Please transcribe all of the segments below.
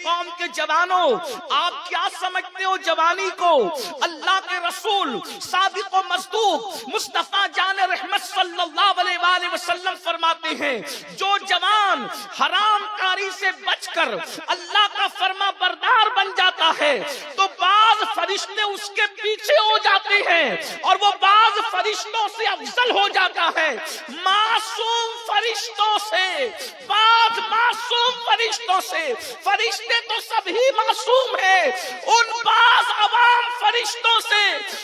قوم کے جوانوں، آپ کیا سمجھتے ہو جوانی کو؟ اللہ کے رسول صادق و مصدوق مصطفیٰ جان رحمت صلی اللہ علیہ وآلہ وسلم فرماتے ہیں، جو جوان حرام کاری سے بچ کر اللہ کا فرما بردار بن جاتا ہے تو بعض فرشتے اس کے پیچھے ہو جاتے ہیں اور وہ بعض فرشتوں سے افضل ہو جاتا ہے۔ معصوم فرشتوں سے، بعض معصوم فرشتوں سے، فرشتے تو سبھی معصوم ہیں، ان بعض عوام فرشتوں سے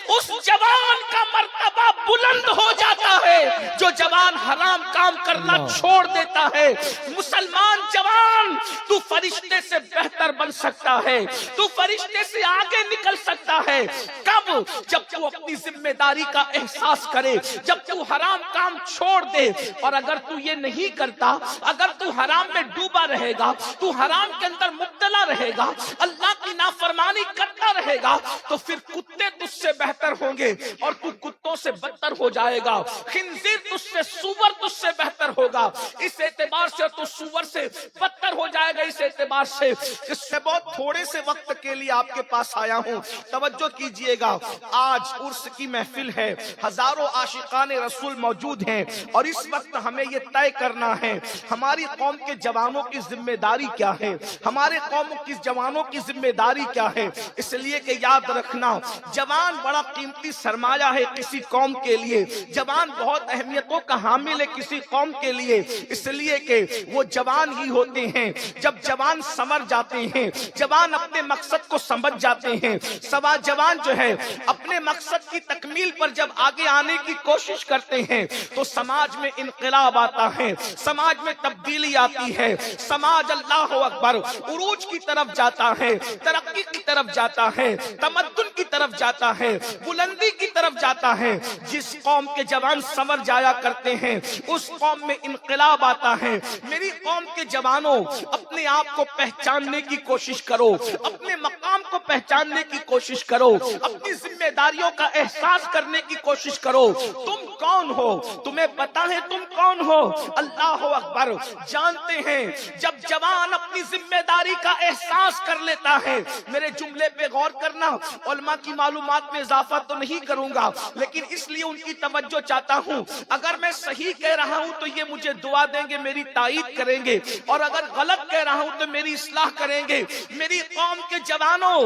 اس جوان کا مرتبہ بلند ہو جاتا ہے جو جوان حرام کام کرنا چھوڑ دیتا ہے۔ مسلمان جوان، تو فرشتے سے بہتر بن سکتا ہے، تو فرشتے سے آگے نکل سکتا ہے۔ کب؟ جب تو اپنی ذمہ داری کا احساس کرے، جب تو حرام کام چھوڑ دے۔ اور اگر تو یہ نہیں کرتا، اگر تو حرام میں ڈوبا رہے گا، تو حرام کے اندر مبتلا رہے گا، اللہ کی نافرمانی کرتا رہے گا، تو پھر کتے تجھ سے بہتر ہوں گے اور تو کتوں سے بدتر ہو جائے گا۔ خنزیر تجھ سے، سور تجھ سے بہتر ہوگا۔ اس اعتبار سے تو سور سے بدتر ہو جائے گا، اس اعتبار سے اس سے بہت تھوڑے سے وقت کے لیے آپ کے پاس آیا ہوں، توجہ کیجئے گا۔ آج عرس کی محفل ہے، ہزاروں عاشقان رسول موجود ہیں، اور اس وقت ہمیں یہ طے کرنا ہے ہماری قوم کے جوانوں کی ذمہ داری کیا ہے، ہمارے قوم کی جوانوں کی ذمہ داری کیا ہے۔ اس لیے کہ یاد رکھنا، جوان بڑا قیمتی سرمایہ ہے کسی قوم کے لیے، جوان بہت اہمیتوں کا حامل ہے کسی قوم کے لیے، اس لیے کہ وہ جوان ہی ہوتے ہیں جب جوان سمر جاتے ہیں، جوان اپنے مقصد کو سمجھ جاتے ہیں۔ سوا جوان جو ہے اپنے مقصد کی تکمیل پر جب آگے آنے کی کوشش کرتے ہیں تو سماج میں انقلاب آتا ہے، سماج میں تبدیلی آتی ہے، سماج اللہ اکبر عروج کی طرف جاتا ہے، ترقی کی طرف جاتا ہے، تمدن کی طرف جاتا ہے، بلندی کی طرف جاتا ہے۔ جس قوم کے جوان سمر جایا کرتے ہیں اس قوم میں انقلاب آتا ہے۔ میری قوم کے جوانوں، اپنے آپ کو پہچاننے کی کوشش کرو، اپنے مقام کو پہچاننے کی کوشش کرو، اپنی ذمہ داریوں کا احساس کرنے کی کوشش کرو۔ تم کون ہو؟ تمہیں پتا ہے تم کون ہو؟ اللہ اکبر! جانتے ہیں جب جوان اپنی ذمہ داری کا احساس کر لیتا ہے، میرے جملے پہ غور کرنا، علماء کی معلومات میں اضافہ تو نہیں کروں گا لیکن اس لیے ان کی توجہ چاہتا ہوں، اگر میں صحیح کہہ رہا ہوں تو یہ مجھے دعا دیں گے، میری تائید کریں گے، اور اگر غلط کہہ رہا ہوں تو میری اصلاح کریں گے۔ میری قوم کے جوانوں،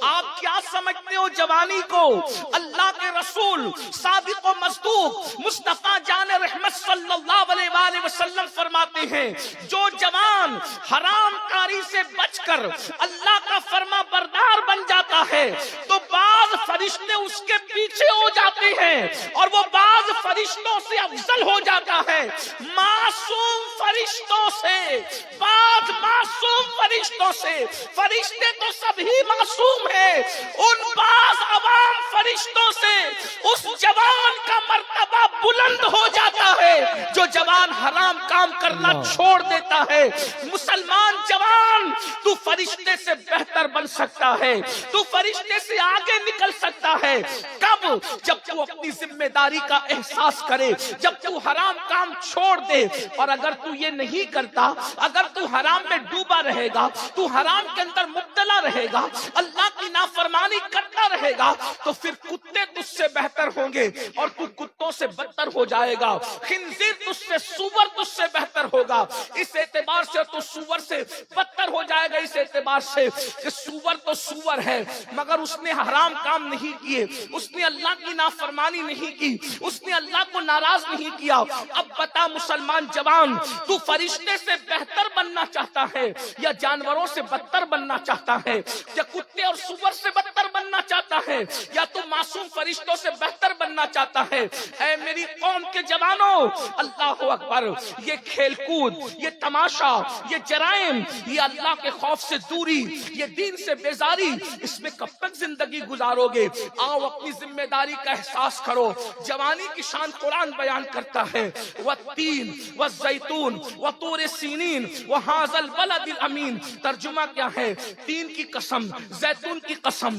آپ کیا سمجھتے ہو جوانی کو؟ اللہ کے رسول صادق و مصدوق مصطفیٰ جان رحمت صلی اللہ علیہ وآلہ وسلم فرماتے ہیں، جو جوان حرام کاری سے بچ کر اللہ کا فرما بردار بن جاتا ہے تو بعض فرشتے اس کے پیچھے ہو جاتے ہیں اور وہ بعض فرشتوں سے افضل ہو جاتا ہے۔ معصوم فرشتوں سے، بعض معصوم فرشتوں سے، فرشتے تو سبھی معصوم ہیں، ان بعض عوام فرشتوں سے اس جوان کا مرتبہ بلند ہو جاتا ہے جو جوان حرام کام کرنا چھوڑ دیتا ہے۔ مسلمان جوان، تو فرشتے سے بہتر بن سکتا ہے، تو فرشتے سے آگے نکل سکتا ہے۔ کب؟ جب تو اپنی ذمہ داری کا احساس کرے، جب تو حرام کام چھوڑ دے۔ اور اگر تو یہ نہیں کرتا، اگر تو حرام میں ڈوبا رہے گا، تو حرام کے اندر مبتلا رہے گا، اللہ کی نافرمانی کرتا رہے گا، تو پھر کتے تجھ سے بہتر ہوں گے اور تو کتوں سے بدتر ہو جائے گا۔ خنزیر تجھ سے، سور تجھ سے بہتر ہوگا، اس اعتبار سے تو سور سے بدتر ہو جائے گا، اس اعتبار سے کہ سور تو سور ہے مگر اس نے حرام کام نہیں کیے، اس نے اللہ کی نافرمانی نہیں کی، اس نے اللہ کو ناراض نہیں کیا۔ اب بتا مسلمان جوان، تو فرشتے سے بہتر بننا چاہتا ہے یا جانوروں سے بدتر بننا چاہتا ہے، یا کتے اور سور سے بدتر بننا چاہتا ہے، یا تو معصوم فرشتوں سے بہتر بننا چاہتا ہے؟ اے میری قوم کے جوانوں، اللہ اکبر! یہ کھیل کود، یہ تماشا، یہ جرائم، یہ اللہ کے خوف سے دوری، یہ دین سے بیزاری، اس میں کب تک زندگی گزارو گے؟ آؤ اپنی ذمہ داری کا احساس کرو۔ جوانی کی شان قرآن بیان کرتا ہے، والتین والزیتون وطور سینین وہذا البلد الامین۔ ترجمہ کیا ہے؟ تین کی قسم، زیتون کی قسم،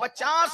50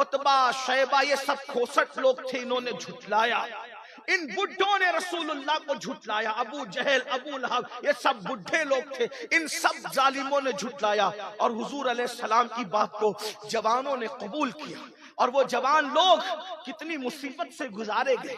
عتبہ شیبہ یہ سب کھوسٹ لوگ تھے، انہوں نے جھٹلایا، ان بڈھوں نے رسول اللہ کو جھٹلایا، ابو جہل ابو لہب یہ سب بڈھے لوگ تھے، ان سب ظالموں نے جھٹلایا، اور حضور علیہ السلام کی بات کو جوانوں نے قبول کیا، اور وہ جوان لوگ کتنی مصیبت سے گزارے گئے،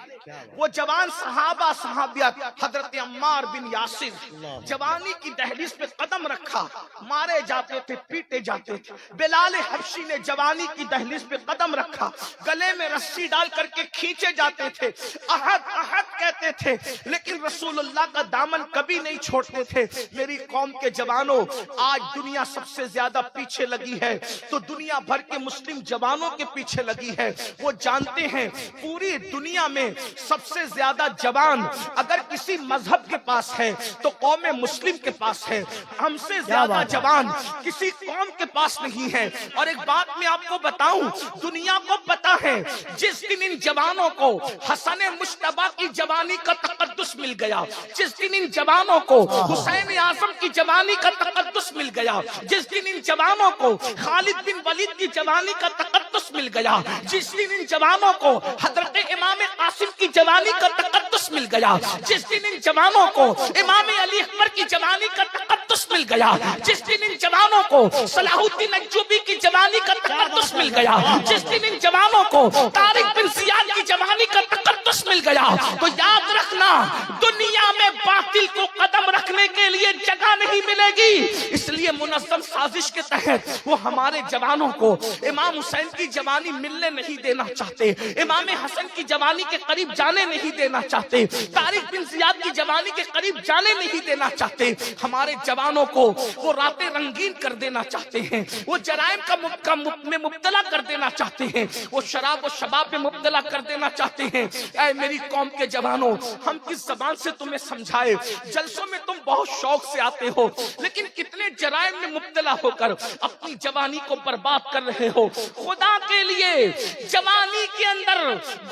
وہ جوان صحابہ صحابیات، حضرت عمار بن یاسر جوانی کی دہلیز پہ قدم رکھا، مارے جاتے تھے پیٹے جاتے تھے، بلال حبشی نے جوانی کی دہلیز پہ قدم رکھا، گلے میں رسی ڈال کر کے کھینچے جاتے تھے، احد احد کہتے تھے، لیکن رسول اللہ کا دامن کبھی نہیں چھوڑتے تھے۔ میری قوم کے جوانوں، آج دنیا سب سے زیادہ پیچھے لگی ہے تو دنیا بھر کے مسلم جوانوں کے پیچھے لگی ہے، وہ جانتے ہیں پوری دنیا میں سب سے زیادہ جوان اگر کسی مذہب کے پاس ہے تو قوم مسلم کے پاس ہے، ہم سے زیادہ جوان کسی قوم کے پاس نہیں ہے۔ اور ایک بات میں آپ کو بتاؤں، دنیا کو پتا ہے جس دن ان جوانوں کو حسن مجتبی کی جوانی کا تقدس مل گیا، جس دن ان جوانوں کو حسین اعظم کی جوانی کا تقدس مل گیا، جس دن ان جوانوں کو خالد بن ولید کی جوانی کا تقدس مل گیا، جس دن ان جوانوں کو حضرت امام قاسم کی جوانی کا تقدس مل گیا، جس دن ان جوانوں کو امام علی اکبر کی جوانی کا تقدس مل گیا، جس دن ان جوانوں کو صلاح الدین ایوبی کی جوانی کا تقدس مل گیا، جس دن ان جوانوں کو طارق بن زیاد کی جوانی کا تقدس مل گیا، تو یاد رکھنا دنیا میں باطل کو قدم رکھنے کے لیے جگہ نہیں ملے گی۔ اس لیے منظم سازش کے تحت وہ ہمارے جوانوں کو امام حسین کی جوانی ملنے نہیں دینا چاہتے، امام حسن کی جوانی کے قریب جانے نہیں دینا چاہتے، طارق بن زیاد کی جوانی کے قریب جانے نہیں دینا چاہتے، ہمارے جوانوں کو وہ راتیں رنگین کر دینا چاہتے ہیں، وہ جرائم میں مبتلا کر دینا چاہتے ہیں، وہ شراب و شباب میں مبتلا کر دینا چاہتے ہیں۔ اے میری قوم کے جوانوں، ہم کس زبان سے تمہیں سمجھائے، جلسوں میں تم بہت شوق سے آتے ہو لیکن کتنے جرائم میں مبتلا ہو کر اپنی جوانی کو برباد کر رہے ہو۔ خدا کے لیے جوانی کے اندر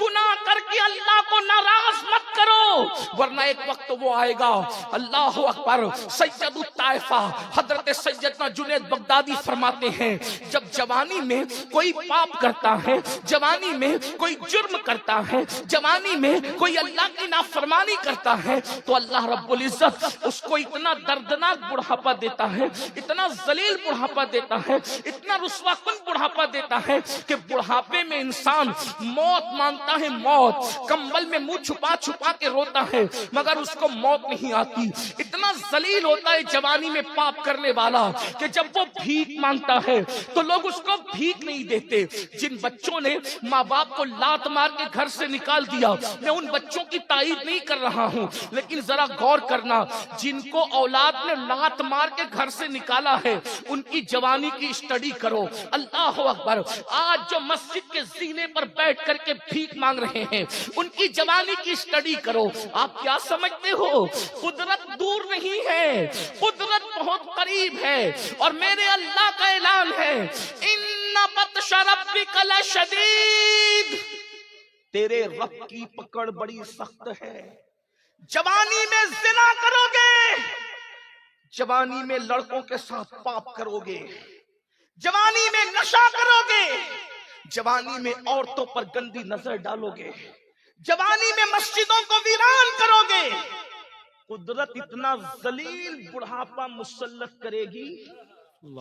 گناہ کر کے اللہ کو ناراض مت کرو، ورنہ ایک وقت وہ آئے گا، اللہ اکبر۔ سید الطائفہ حضرت سیدنا جنید بغدادی فرماتے ہیں جب جوانی میں کوئی پاپ کرتا ہے، جوانی میں کوئی جرم کرتا ہے، جوانی میں کوئی اللہ کی نافرمانی کرتا ہے تو اللہ رب العزت اس کو اتنا دردناک بڑھاپا دیتا ہے، اتنا ذلیل بڑھاپا دیتا ہے، اتنا رسوا کن بڑھاپا دیتا ہے کہ بڑھاپے میں انسان موت مانگتا ہے، موت، کمبل میں منہ چھپا چھپا کے روتا ہے مگر اس کو موت نہیں آتی۔ اتنا ذلیل ہوتا ہے جوانی میں پاپ کرنے والا کہ جب وہ بھیک مانگتا ہے تو لوگ اس کو بھیک نہیں دیتے۔ جن بچوں نے ماں باپ کو لات مار کے گھر سے نکال دیا، میں ان بچوں کی تائید نہیں کر رہا ہوں، لیکن ذرا غور کرنا، جن کو اولاد نے لات مار کے گھر سے نکالا ہے ان کی جوانی کی اسٹڈی کرو۔ اللہ اکبر۔ آج جو مسجد کے زینے پر بیٹھ کر کے بھیک مانگ رہے ہیں ان کی جوانی کی اسٹڈی کرو۔ آپ کیا سمجھتے ہو؟ قدرت دور نہیں ہے، قدرت بہت قریب ہے، اور میرے اللہ کا اعلان ہے ان بطش ربک لشدید، تیرے رب کی پکڑ بڑی سخت ہے۔ جوانی میں زنا کرو گے، جوانی میں لڑکوں کے ساتھ پاپ کرو گے، جوانی میں نشہ کرو گے، جوانی میں عورتوں پر گندی نظر ڈالو گے، جوانی میں مسجدوں کو ویران کرو گے، قدرت اتنا ذلیل بڑھاپا مسلط کرے گی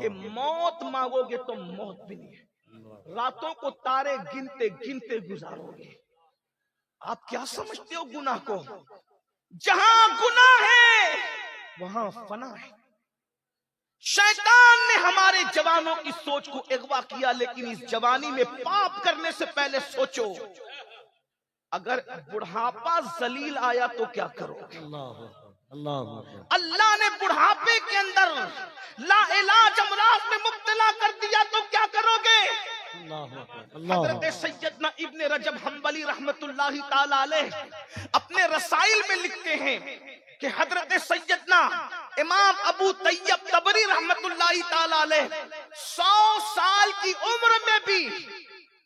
کہ موت مانگو گے تو موت بھی نہیں، راتوں کو تارے گنتے گنتے گزارو گے۔ آپ کیا سمجھتے ہو گناہ کو؟ جہاں گناہ ہے وہاں فنا ہے۔ شیطان نے ہمارے جوانوں کی سوچ کو اغوا کیا، لیکن اس جوانی میں پاپ کرنے سے پہلے سوچو اگر بڑھاپا ذلیل آیا تو کیا کرو گے؟ اللہ نے بڑھاپے کے اندر لا علاج امراض میں مبتلا کر دیا تو کیا کرو گے؟ حضرت سیدنا ابن رجب حنبلی رحمت اللہ تعالی علیہ اپنے رسائل میں لکھتے ہیں کہ حضرت سیدنا امام ابو طیب طبری رحمت اللہ تعالی علیہ 100 سال کی عمر میں بھی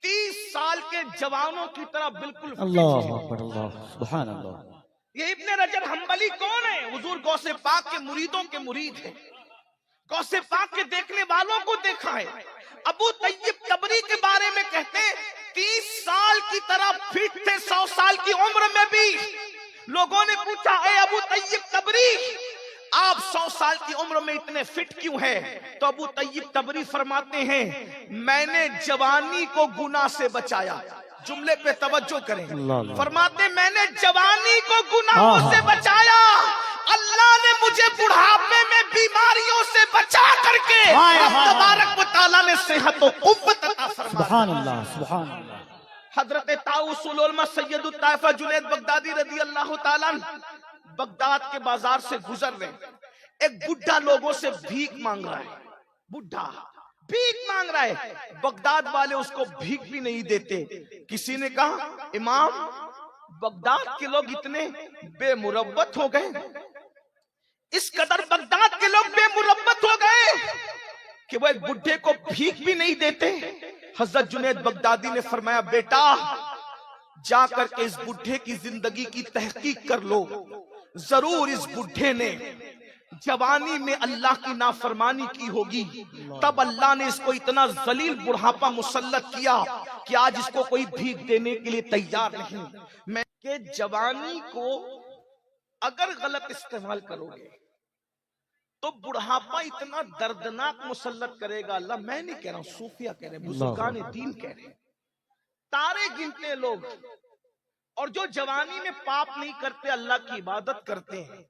30 سال کے جوانوں کی طرح بالکل اللہ اکبر، اللہ سبحان اللہ۔ یہ ابن رجب حنبلی کون ہے؟ حضور غوث پاک کے مریدوں کے مرید ہیں، غوث پاک کے دیکھنے والوں کو دیکھا ہے، ابو طیب تبری کے بارے میں کہتے ہیں 30 سال کی طرح فٹ تھے، 100 سال کی عمر میں بھی۔ لوگوں نے پوچھا اے ابو طیب تبری آپ 100 سال کی عمر میں اتنے فٹ کیوں ہے؟ تو ابو طیب تبری فرماتے ہیں میں نے جوانی کو گناہ سے بچایا۔ جملے پہ توجہ کریں، فرماتے میں نے جوانی کو گناہوں سے بچایا، اللہ نے مجھے بڑھاپے میں بیماریوں سے بچا کر کے رب تبارک و تعالیٰ نے صحت و قوت عطا فرمائی۔ سبحان اللہ سبحان اللہ۔ حضرت طاؤس العلماء سید الطائفہ جنید بغدادی رضی اللہ تعالیٰ عنہ بغداد کے بازار سے گزر رہے، ایک بڈھا لوگوں سے بھیک مانگ رہا ہے، بڈھا بھیک مانگ رہا ہے، بغداد والے اس کو بھیک بھی نہیں دیتے۔ کسی نے کہا امام بغداد کے لوگ اتنے بے مروت ہو گئے، اس قدر بغداد کے لوگ بے مروت ہو گئے کہ وہ ایک بڈھے کو بھیک بھی نہیں دیتے۔ حضرت جنید بغدادی نے فرمایا بیٹا جا کر کے اس بڈھے کی زندگی کی تحقیق کر لو، ضرور اس بڈھے نے جوانی میں اللہ کی نافرمانی کی ہوگی، تب اللہ نے اس کو اتنا ذلیل بڑھاپا مسلط کیا کہ آج اس کو کوئی بھیک دینے کے لیے تیار نہیں۔ میں کہ جوانی کو اگر غلط استعمال کرو گے تو بڑھاپا اتنا دردناک مسلط کرے گا اللہ، میں نہیں کہہ رہا ہوں، صوفیہ کہہ رہے ہیں، بزرگان دین کہہ رہے ہیں، تارے گنتے لوگ، اور جو جوانی میں پاپ نہیں کرتے اللہ کی عبادت کرتے ہیں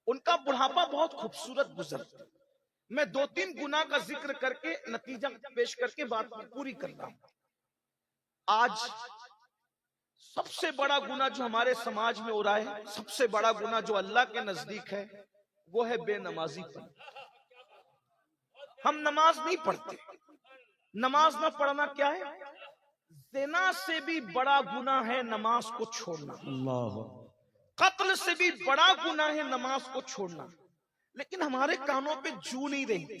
ان کا بڑھاپا بہت خوبصورت گزرتا ہے۔ میں 2-3 گناہ کا ذکر کر کے نتیجہ پیش کر کے بات پوری کرتا ہوں۔ آج سب سے بڑا گناہ جو ہمارے سماج میں ہو رہا ہے، سب سے بڑا گناہ جو اللہ کے نزدیک ہے وہ ہے بے نمازی پن۔ ہم نماز نہیں پڑھتے۔ نماز نہ پڑھنا کیا ہے؟ زنا سے بھی بڑا گناہ ہے نماز کو چھوڑنا، اللہ قتل سے بھی بڑا گناہ ہے نماز کو چھوڑنا، لیکن ہمارے کانوں پہ جو نہیں رہی۔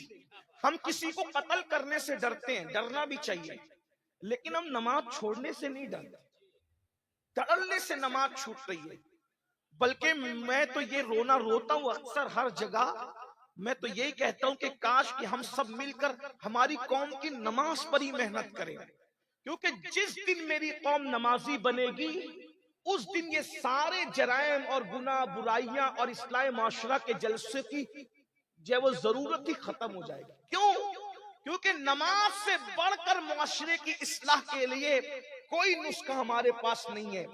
ہم کسی کو قتل کرنے سے ڈرتے ہیں، ڈرنا بھی چاہیے، لیکن ہم نماز چھوڑنے سے نہیں ڈرتے۔ ڈرنے سے نماز چھوٹ رہی ہے، بلکہ میں تو یہ رونا روتا ہوں اکثر ہر جگہ، میں تو یہی کہتا ہوں کہ کاش کہ ہم سب مل کر ہماری قوم کی نماز پر ہی محنت کریں، کیونکہ جس دن میری قوم نمازی بنے گی اس دن یہ سارے جرائم اور گناہ برائیاں اور اصلاح معاشرہ کے جلسے کی جو وہ ضرورت ہی ختم ہو جائے گی۔ کیوں؟ کیونکہ نماز سے بڑھ کر معاشرے کی اصلاح کے لیے کوئی نسخہ ہمارے پاس نہیں ہے۔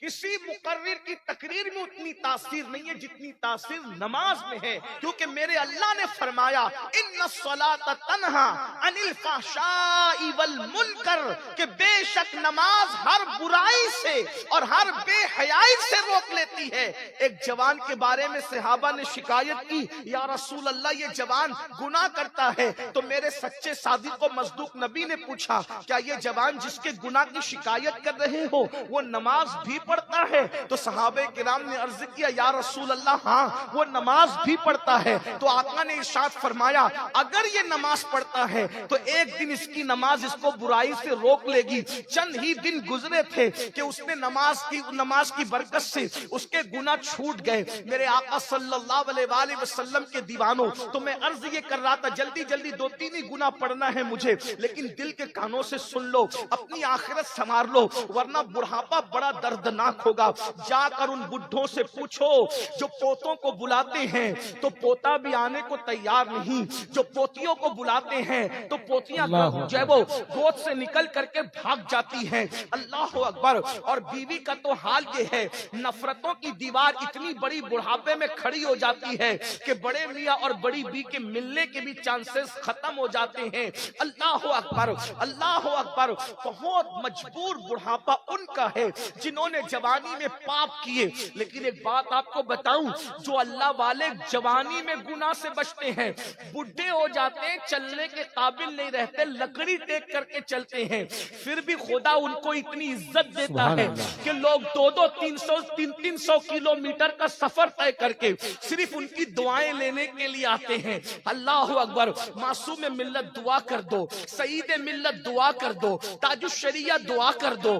کسی مقرر کی تقریر میں اتنی تاثیر نہیں ہے جتنی تاثیر نماز میں ہے، کیونکہ میرے اللہ نے فرمایا ان الصلاۃ تنہا عن الفحشاء والمنکر، کہ بے شک نماز ہر برائی سے اور ہر بے حیائی سے روک لیتی ہے۔ ایک جوان کے بارے میں صحابہ نے شکایت کی، یا رسول اللہ یہ جوان گناہ کرتا ہے، تو میرے سچے صادق و مصدوق نبی نے پوچھا کیا یہ جوان جس کے گناہ کی شکایت کر رہے ہو وہ نماز بھی پڑھتا ہے؟ تو صحابہ کرام نے عرض کیا یا رسول اللہ ہاں وہ نماز بھی پڑھتا ہے۔ تو آقا نے ارشاد فرمایا اگر یہ نماز پڑھتا ہے تو ایک دن اس کی نماز اس کو برائی سے روک لے گی۔ چند ہی دن گزرے تھے کہ اس نے نماز کی برکت سے اس کے گناہ چھوٹ گئے۔ میرے آقا صلی اللہ علیہ وآلہ وسلم کے دیوانوں، تو میں عرض یہ کر رہا تھا جلدی جلدی 2-3 ہی گناہ پڑھنا ہے مجھے، لیکن دل کے کانوں سے سن لو، اپنی آخرت سنوار لو، ورنہ بڑھاپا بڑا دردناک ہوگا۔ جا کر ان بڈھوں سے پوچھو جو پوتوں کو بلاتے ہیں تو پوتا بھی آنے کو تیار نہیں، جو پوتیوں کو بلاتے ہیں تو پوتیاں جو ہے وہ گود سے نکل کر کے بھاگ جاتی ہیں۔ اللہ اکبر۔ اور بیوی کا تو حال یہ ہے، نفرتوں کی دیوار اتنی بڑی بڑھاپے میں کھڑی ہو جاتی ہے کہ بڑے میاں اور بڑی بی کے ملنے کے بھی چانسز ختم ہو جاتے ہیں۔ اللہ اکبر اللہ اکبر۔ بہت مجبور بڑھاپا ان کا ہے جنہوں نے جوانی میں پاپ کیے۔ لیکن ایک بات آپ کو بتاؤں، جو اللہ والے جوانی میں گناہ سے بچتے ہیں بڈھے ہو جاتے ہیں، چلنے کے قابل نہیں رہتے، لکڑی ٹیک کر کے چلتے ہیں، پھر بھی خدا ان کو اتنی عزت دیتا ہے کہ لوگ 200-300 کلومیٹر کا سفر طے کر کے صرف ان کی دعائیں لینے کے لیے آتے ہیں۔ اللہ اکبر۔ معصوم ملت دعا کر دو، سعید ملت دعا کر دو، تاج الشریعہ دعا کر دو،